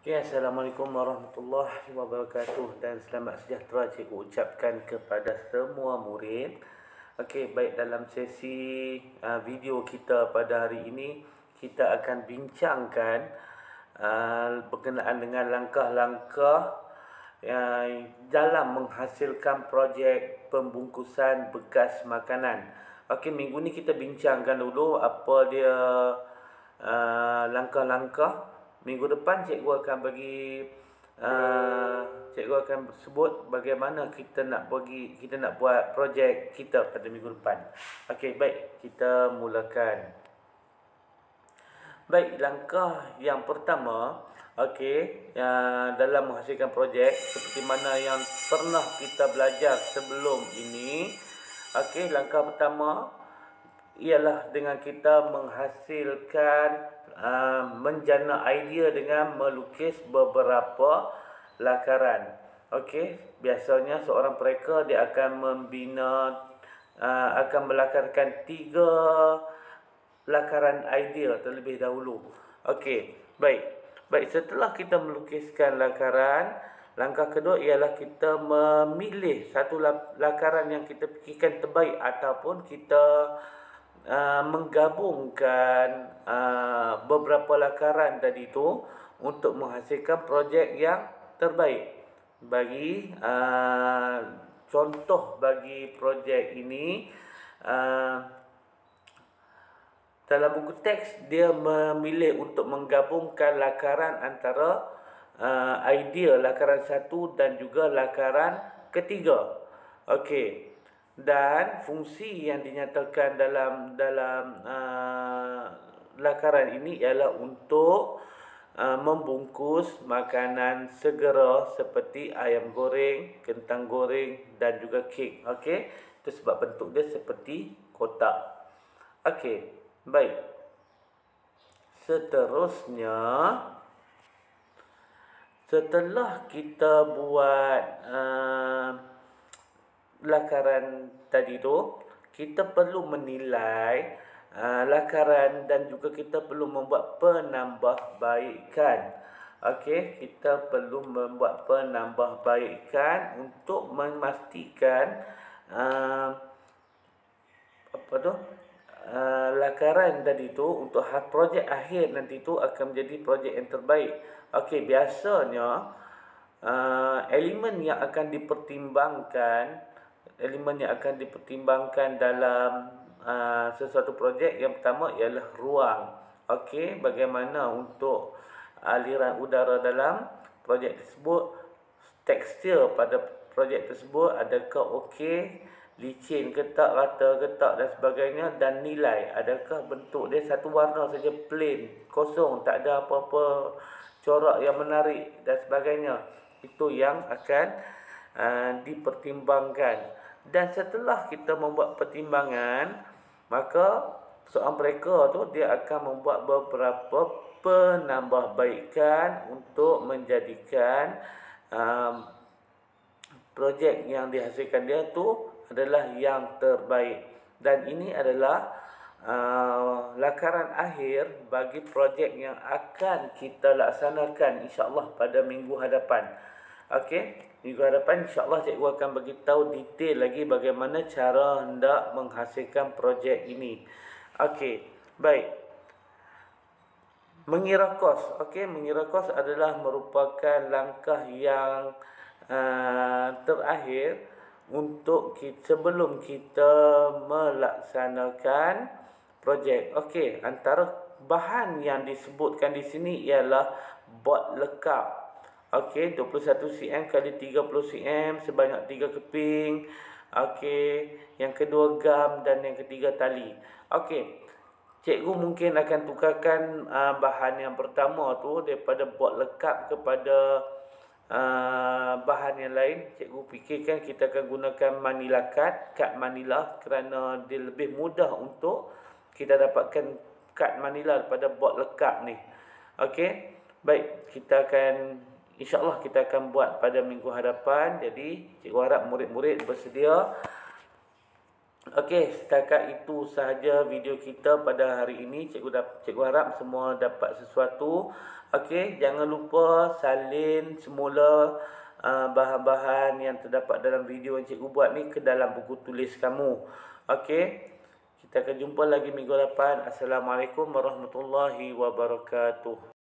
Okay, Assalamualaikum warahmatullahi wabarakatuh dan selamat sejahtera cikgu ucapkan kepada semua murid. Okey, baik, dalam sesi video kita pada hari ini kita akan bincangkan berkenaan dengan langkah-langkah dalam menghasilkan projek pembungkusan bekas makanan. Okey, minggu ni kita bincangkan dulu apa dia langkah-langkah. Minggu depan cikgu akan bagi cikgu akan sebut bagaimana kita nak buat projek kita pada minggu depan. Okey, baik, kita mulakan. Baik, langkah yang pertama, okey, dalam menghasilkan projek seperti mana yang pernah kita belajar sebelum ini. Okey, langkah pertama ialah dengan kita menghasilkan menjana idea dengan melukis beberapa lakaran. Okey, biasanya seorang pereka dia akan akan melakarkan 3 lakaran idea terlebih dahulu. Okey, baik, setelah kita melukiskan lakaran, langkah kedua ialah kita memilih satu lakaran yang kita fikirkan terbaik ataupun kita menggabungkan beberapa lakaran tadi itu untuk menghasilkan projek yang terbaik. Bagi contoh bagi projek ini, dalam buku teks dia memilih untuk menggabungkan lakaran antara idea lakaran 1 dan juga lakaran ketiga. Okey. Dan fungsi yang dinyatakan dalam lakaran ini ialah untuk membungkus makanan segera seperti ayam goreng, kentang goreng dan juga kek. Okey, itu sebab bentuk dia seperti kotak. Okey, baik. Seterusnya, setelah kita buat lakaran tadi tu, kita perlu menilai lakaran dan juga kita perlu membuat penambahbaikan. Okey, kita perlu membuat penambahbaikan untuk memastikan lakaran tadi tu untuk projek akhir nanti tu akan menjadi projek yang terbaik. Okey, biasanya elemen yang akan dipertimbangkan dalam sesuatu projek yang pertama ialah ruang. Okey, bagaimana untuk aliran udara dalam projek tersebut, tekstur pada projek tersebut adakah okey, licin ke tak, rata ke tak dan sebagainya, dan nilai adakah bentuk dia satu warna saja, plain, kosong, tak ada apa-apa corak yang menarik dan sebagainya. Itu yang akan dipertimbangkan. Dan setelah kita membuat pertimbangan, maka seorang pereka tu dia akan membuat beberapa penambahbaikan untuk menjadikan projek yang dihasilkan dia tu adalah yang terbaik. Dan ini adalah lakaran akhir bagi projek yang akan kita laksanakan insya-Allah pada minggu hadapan. Okey, minggu hadapan insya-Allah cikgu akan bagi tahu detail lagi bagaimana cara hendak menghasilkan projek ini. Okey, baik. Mengira kos. Okey, mengira kos adalah merupakan langkah yang terakhir untuk sebelum kita melaksanakan projek. Okey, antara bahan yang disebutkan di sini ialah bot lekap. Okey, 21 cm kali 30 cm sebanyak 3 keping. Okey, yang kedua gam dan yang ketiga tali. Okey, cikgu mungkin akan tukarkan bahan yang pertama tu daripada bot lekap kepada bahan yang lain. Cikgu fikirkan kita akan gunakan Manila kad Manila kerana dia lebih mudah untuk kita dapatkan kad Manila daripada bot lekap ni. Okey, baik, insya-Allah kita akan buat pada minggu hadapan. Jadi cikgu harap murid-murid bersedia Okey, setakat itu sahaja video kita pada hari ini. Cikgu harap semua dapat sesuatu. Okey, jangan lupa salin semula bahan-bahan yang terdapat dalam video yang cikgu buat ni ke dalam buku tulis kamu. Okey, kita akan jumpa lagi minggu depan. Assalamualaikum warahmatullahi wabarakatuh.